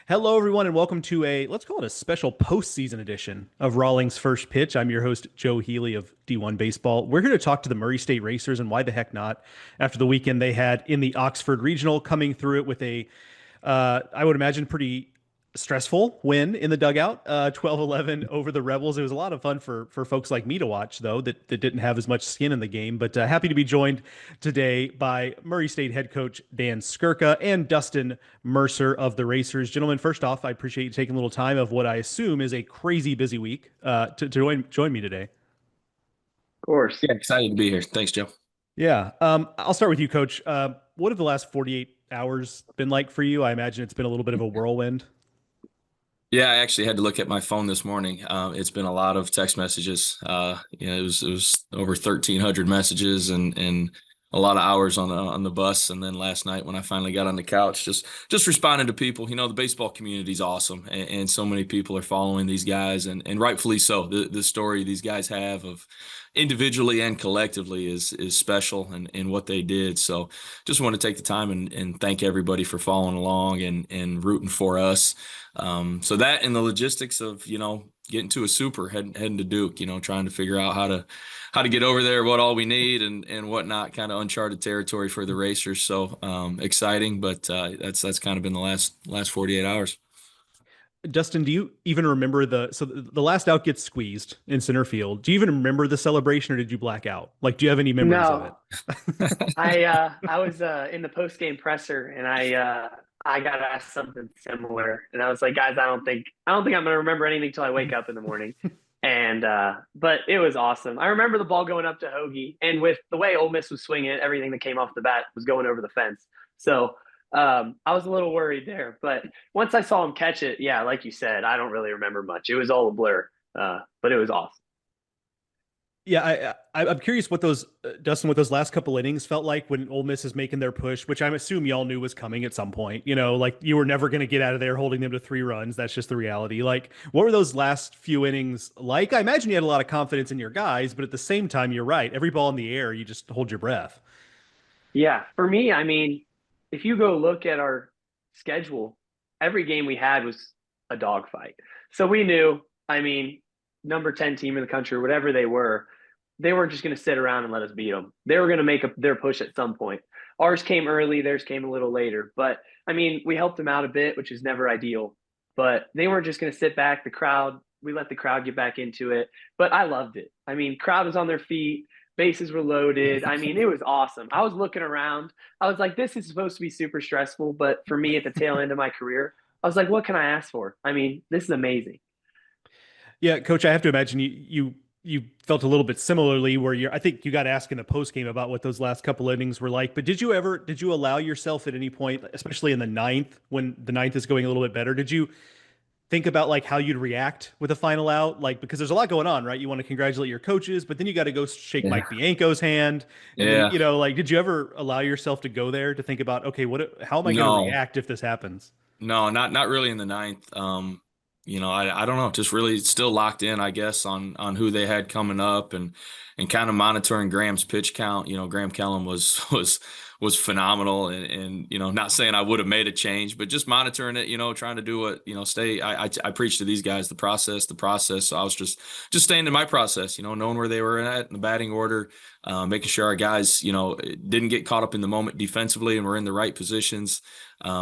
Hello, everyone, and welcome to let's call it a special postseason edition of Rawlings First Pitch. I'm your host, Joe Healy of D1 Baseball. We're here to talk to the Murray State Racers, and why the heck not, after the weekend they had in the Oxford Regional, coming through it with I would imagine, pretty stressful win in the dugout, 12-11 over the Rebels. It was a lot of fun for folks like me to watch, though, that didn't have as much skin in the game. But happy to be joined today by Murray State head coach Dan Skirka and Dustin Mercer of the Racers. Gentlemen, first off, I appreciate you taking a little time of what I assume is a crazy busy week to join me today. Of course. Yeah, excited to be here. Thanks, Joe. Yeah. I'll start with you, Coach. What have the last 48 hours been like for you? I imagine it's been a little bit of a whirlwind. Yeah, I actually had to look at my phone this morning. It's been a lot of text messages. It was over 1,300 messages and a lot of hours on the bus. And then last night when I finally got on the couch, just responding to people. You know, the baseball community is awesome, and so many people are following these guys, and rightfully so. The story these guys have of individually and collectively is special, and what they did. So just want to take the time and thank everybody for following along and rooting for us. So that and the logistics of, getting to a super, heading to Duke, trying to figure out how to get over there, what all we need and whatnot, kind of uncharted territory for the Racers. So exciting, but that's kind of been the last 48 hours. Dustin, do you even remember the last out gets squeezed in center field? Do you even remember the celebration, or did you black out? Like, do you have any memories of No, it? I was in the post game presser and I got asked something similar and I was like, guys, I don't think I'm gonna remember anything till I wake up in the morning. And but it was awesome. I remember the ball going up to Hoagie, and with the way Ole Miss was swinging it, everything that came off the bat was going over the fence. So I was a little worried there, but once I saw him catch it, yeah, like you said, I don't really remember much. It was all a blur, but it was awesome. Yeah, I'm curious what those Dustin, what those last couple innings felt like when Ole Miss is making their push, which I'm assume y'all knew was coming at some point. Like you were never going to get out of there holding them to 3 runs. That's just the reality. Like, what were those last few innings like? I imagine you had a lot of confidence in your guys, but at the same time, you're right. Every ball in the air, you just hold your breath. Yeah, for me, I mean, if you go look at our schedule, every game we had was a dogfight. So we knew, I mean, number 10 team in the country, or whatever they weren't just going to sit around and let us beat them. They were going to make their push at some point. Ours came early, theirs came a little later. But I mean, we helped them out a bit, which is never ideal. But they weren't just going to sit back. We let the crowd get back into it. But I loved it. I mean, crowd was on their feet, bases were loaded. I mean, it was awesome. I was looking around. I was like, this is supposed to be super stressful. But for me, at the tail end of my career, I was like, what can I ask for? I mean, this is amazing. Yeah, Coach, I have to imagine you felt a little bit similarly where I think you got asked in the post game about what those last couple innings were like. But did you allow yourself at any point, especially in the ninth, when the ninth is going a little bit better, did you think about like how you'd react with a final out? Like, because there's a lot going on, right? You want to congratulate your coaches, but then you got to go shake Yeah. Mike Bianco's hand. And then, Yeah. like, did you ever allow yourself to go there to think about, okay, how am I going to No, react if this happens? no, not really in the ninth. I don't know, just really still locked in, I guess, on who they had coming up and kind of monitoring Graham's pitch count. Graham Kellum was phenomenal, and not saying I would have made a change, but just monitoring it, trying to do what, stay. I preach to these guys the process. So I was just staying in my process, knowing where they were at in the batting order, making sure our guys, didn't get caught up in the moment defensively and were in the right positions.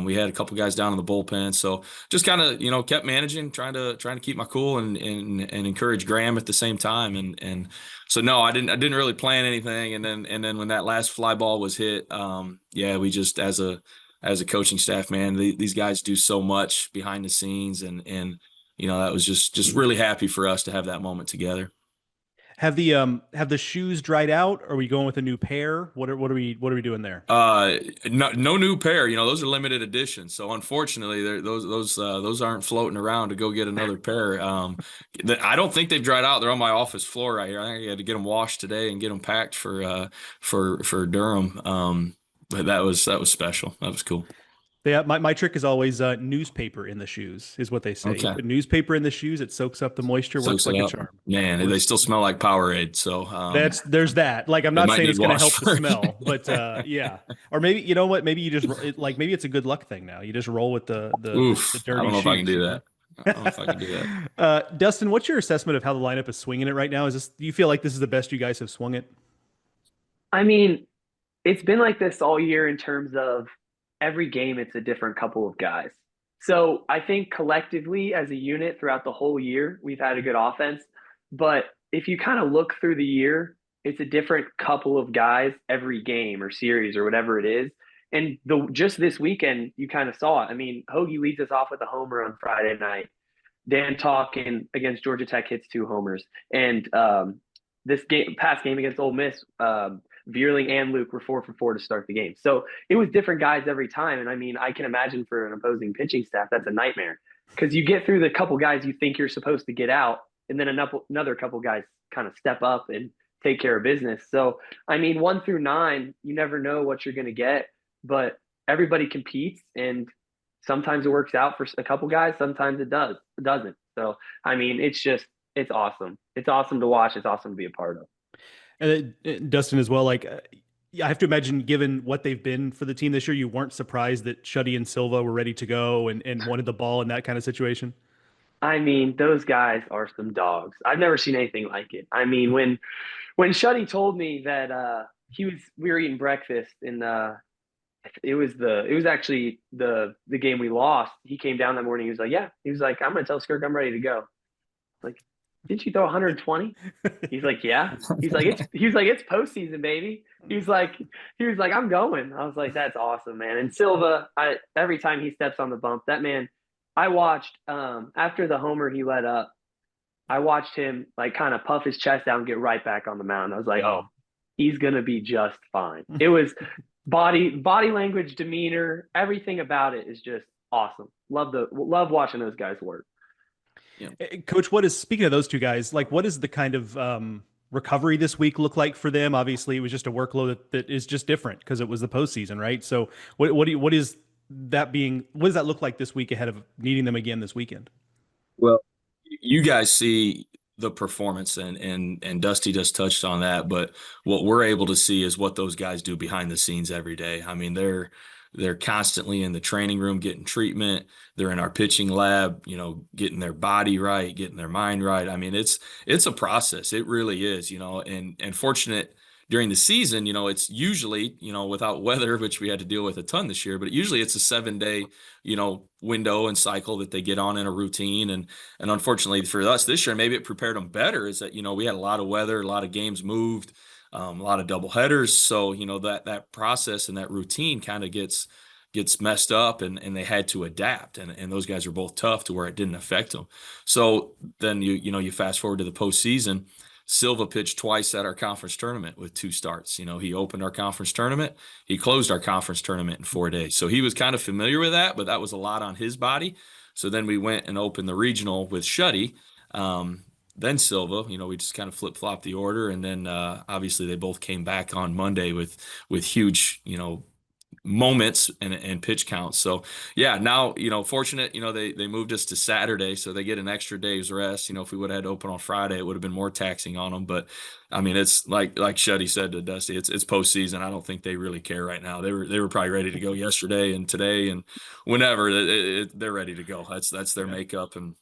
We had a couple guys down in the bullpen, so just kind of kept managing, trying to keep my cool and encourage Graham at the same time. And so no, I didn't really plan anything. And then when that last fly ball was hit, yeah, we just as a coaching staff, man, these guys do so much behind the scenes, and that was just really happy for us to have that moment together. Have the shoes dried out? Are we going with a new pair? What are we doing there? No new pair. Those are limited editions. So unfortunately, those aren't floating around to go get another pair. I don't think they've dried out. They're on my office floor right here. I think I had to get them washed today and get them packed for Durham. But that was special. That was cool. My trick is always newspaper in the shoes, is what they say. You Okay. put newspaper in the shoes, it soaks up the moisture, works Soaks it like a up. charm. Man, they Works. still smell like Powerade. So There's that. Like, I'm they not might saying need it's going to wash help the first. smell, but yeah. Or maybe, you know what? Maybe you just like, maybe it's a good luck thing now. You just roll with the Oof. I dirty don't know if I can shoes, do you that. know. I don't know if I can do that. Dustin, what's your assessment of how the lineup is swinging it right now? Do you feel like this is the best you guys have swung it? I mean, it's been like this all year in terms of every game, it's a different couple of guys. So I think collectively as a unit throughout the whole year, we've had a good offense. But if you kind of look through the year, it's a different couple of guys every game or series or whatever it is. And just this weekend, you kind of saw it. I mean, Hoagie leads us off with a homer on Friday night. Dan Talkin against Georgia Tech hits 2 homers. And this past game against Ole Miss, Veerling and Luke were 4 for 4 to start the game. So it was different guys every time. And I mean, I can imagine for an opposing pitching staff, that's a nightmare because you get through the couple guys you think you're supposed to get out, and then another couple guys kind of step up and take care of business. So, I mean, 1 through 9, you never know what you're going to get, but everybody competes, and sometimes it works out for a couple guys, sometimes it doesn't. So, I mean, it's awesome. It's awesome to watch. It's awesome to be a part of. And Dustin as well. Like, I have to imagine, given what they've been for the team this year, you weren't surprised that Shuddy and Silva were ready to go and wanted the ball in that kind of situation. I mean, those guys are some dogs. I've never seen anything like it. I mean, when Shuddy told me that we were eating breakfast and it was actually the game we lost. He came down that morning. He was like, yeah. He was like, I'm gonna tell Skirk I'm ready to go. Like, didn't you throw 120? He's like, yeah. It's postseason, baby. He was like, I'm going. I was like, that's awesome, man. And Silva, every time he steps on the bump, that man, I watched after the homer he let up, I watched him like kind of puff his chest out and get right back on the mound. I was like, oh, he's gonna be just fine. It was body language, demeanor, everything about it is just awesome. Love watching those guys work. Yeah. Coach, speaking of those two guys, like, what is the kind of recovery this week look like for them? Obviously, it was just a workload that is just different because it was the postseason, right? So what does that look like this week ahead of needing them again this weekend? Well, you guys see the performance and Dusty just touched on that, but what we're able to see is what those guys do behind the scenes every day. I mean, they're constantly in the training room getting treatment. They're in our pitching lab, getting their body right, getting their mind right. I mean, it's a process. It really is, and fortunate during the season, it's usually, without weather, which we had to deal with a ton this year, but usually it's a 7-day, window and cycle that they get on in a routine. And unfortunately for us this year, maybe it prepared them better is that, we had a lot of weather, a lot of games moved, a lot of double headers. So, that process and that routine kind of gets messed up and they had to adapt. And those guys are both tough to where it didn't affect them. So then you fast forward to the postseason. Silva pitched twice at our conference tournament with 2 starts. He opened our conference tournament. He closed our conference tournament in 4 days. So he was kind of familiar with that, but that was a lot on his body. So then we went and opened the regional with Shuddy. Then Silva, we just kind of flip-flopped the order. And then obviously they both came back on Monday with huge, moments and pitch counts. So yeah, now, fortunate, they moved us to Saturday, so they get an extra day's rest. If we would have had to open on Friday, it would have been more taxing on them. But I mean, it's like Shuddy said to Dusty, it's postseason. I don't think they really care right now. They were probably ready to go yesterday and today and whenever they're ready to go. That's their makeup. And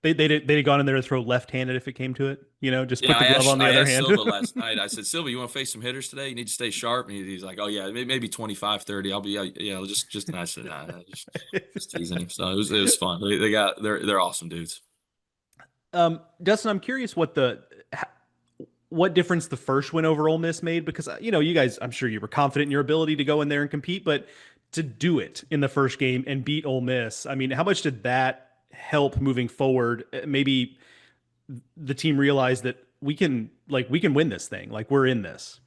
They'd have gone in there to throw left-handed if it came to it, just put yeah, the glove on the I other asked hand. Silva last night. I said, Silva, you want to face some hitters today? You need to stay sharp. And he's like, oh yeah, maybe 25, 30. I'll be, yeah, just. And I said, nah, just teasing him. So it was fun. They're awesome dudes. Dustin, I'm curious what difference the first win over Ole Miss made, because you guys, I'm sure you were confident in your ability to go in there and compete, but to do it in the first game and beat Ole Miss, I mean, how much did that help moving forward? Maybe the team realized that we can win this thing. Like, we're in this.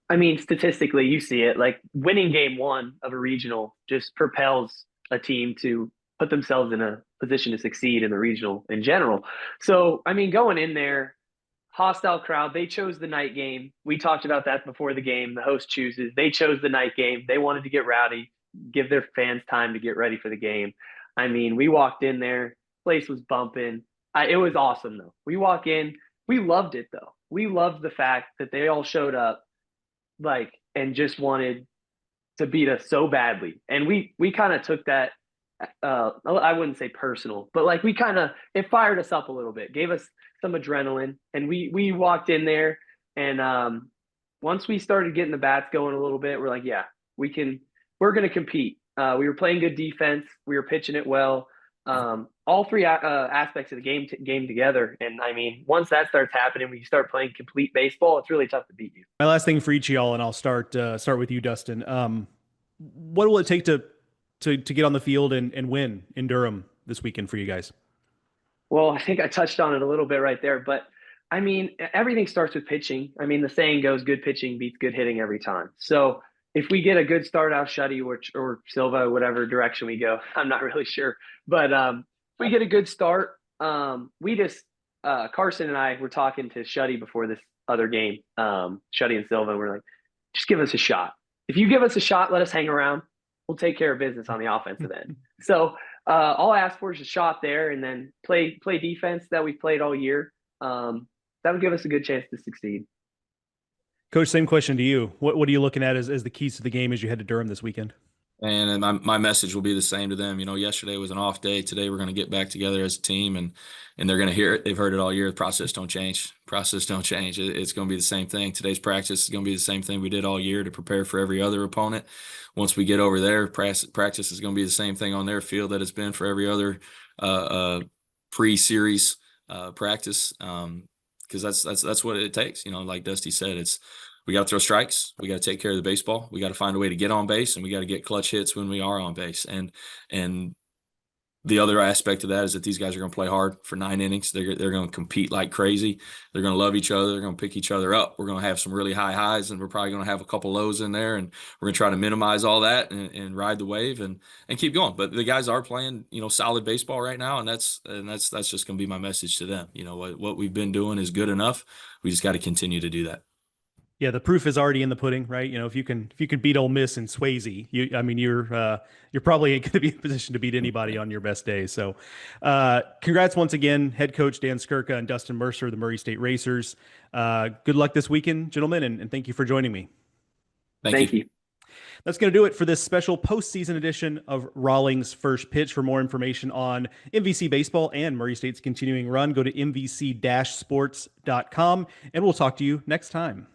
I mean, statistically, you see it. Like, winning game 1 of a regional just propels a team to put themselves in a position to succeed in the regional in general. So, I mean, going in there, hostile crowd. They chose the night game. We talked about that before the game. The host chooses. They chose the night game. They wanted to get rowdy, give their fans time to get ready for the game. I mean, we walked in there, place was bumping. It was awesome though. We walk in, we loved it though. We loved the fact that they all showed up like and just wanted to beat us so badly. And we kind of took that I wouldn't say personal, but like we kind of it fired us up a little bit, gave us some adrenaline, and we walked in there and once we started getting the bats going a little bit, we're like, yeah, we're going to compete. We were playing good defense, we were pitching it well. All three aspects of the game together, and I mean, once that starts happening, when you start playing complete baseball, it's really tough to beat you. My last thing for each of y'all, and I'll start with you, Dustin. What will it take to get on the field and win in Durham this weekend for you guys? Well, I think I touched on it a little bit right there, but I mean, everything starts with pitching. I mean, the saying goes, good pitching beats good hitting every time. So if we get a good start out, Shuddy or Silva, whatever direction we go, I'm not really sure. But if we get a good start, we just Carson and I were talking to Shuddy before this other game, Shuddy and Silva, and we're like, just give us a shot. If you give us a shot, let us hang around. We'll take care of business on the offensive end. So all I ask for is a shot there, and then play defense that we've played all year. That would give us a good chance to succeed. Coach, same question to you. What are you looking at as the keys to the game as you head to Durham this weekend? And my message will be the same to them. You know, yesterday was an off day. Today we're going to get back together as a team, and they're going to hear it. They've heard it all year. The process don't change. Process don't change. It's going to be the same thing. Today's practice is going to be the same thing we did all year to prepare for every other opponent. Once we get over there, practice is going to be the same thing on their field that it's been for every other pre-series practice. Because that's what it takes. You know, like Dusty said, we got to throw strikes. We got to take care of the baseball. We got to find a way to get on base, and we got to get clutch hits when we are on base. And the other aspect of that is that these guys are going to play hard for 9 innings. They're going to compete like crazy. They're going to love each other. They're going to pick each other up. We're going to have some really high highs, and we're probably going to have a couple lows in there. And we're going to try to minimize all that and ride the wave and keep going. But the guys are playing, you know, solid baseball right now, and that's just going to be my message to them. You know, what we've been doing is good enough. We just got to continue to do that. Yeah, the proof is already in the pudding, right? You know, if you can beat Ole Miss and Swayze, you're probably going to be in a position to beat anybody on your best day. So, congrats once again, head coach Dan Skirka and Dustin Mercer, the Murray State Racers. Good luck this weekend, gentlemen, and thank you for joining me. Thank you. That's going to do it for this special postseason edition of Rawlings First Pitch. For more information on MVC baseball and Murray State's continuing run, go to mvc-sports.com, and we'll talk to you next time.